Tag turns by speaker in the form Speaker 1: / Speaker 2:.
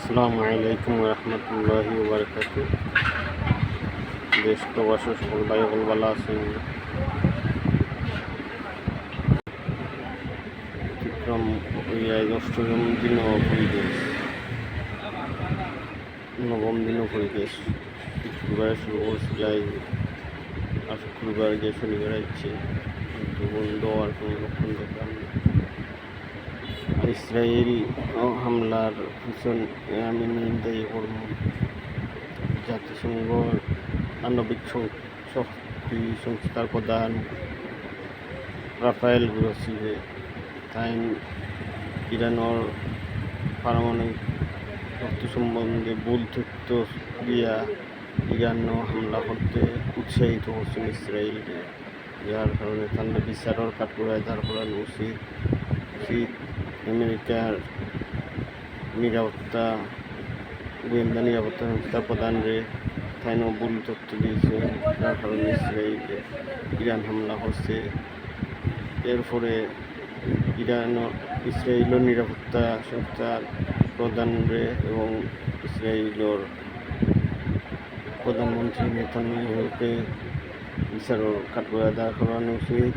Speaker 1: আসসালামু আলাইকুম রহমতুল্লাহি ওবরকাতু। দেশ প্রবাসী সকল ভাই বোন ভালো আছেন। অতিক্রম এই অষ্টম দিনও পরিবেশ, নবম দিনও পরিবেশ। শুক্রবার শুরু করছিলাই আর শুক্রবার গিয়ে শনিবার আসছে, কিন্তু বন্ধ হওয়ার কোনো লক্ষণ দেখলাম না। ইসরায়েল হামলার পিছনে আমি নিন্দাই করব। জাতিসংঘ আণবিক শক্তি সংস্থার প্রধান রাফায়েল গ্রোসিকে তাই ইরানের পারমাণবিক শক্তি সম্বন্ধে ভুল তথ্য দিয়া ইরান হামলা করতে উৎসাহিত করছেন ইসরায়েলকে, যার কারণে তাদের বিচারের কাঠগড়ায় দাঁড় করানো উচিত। আমেরিকার নিরাপত্তা গোয়েন্দা নিরাপত্তা সংস্থার প্রধানরে তাই ভুল তথ্য দিয়েছে, যার কারণে ইরান হামলা করছে। এরপরে ইসরায়েলের নিরাপত্তা সংস্থার প্রধানরে এবং ইসরায়েলের প্রধানমন্ত্রী নেতানিয়াহুকে বিচারের কাঠগড়ায় দাঁড় করানো উচিত।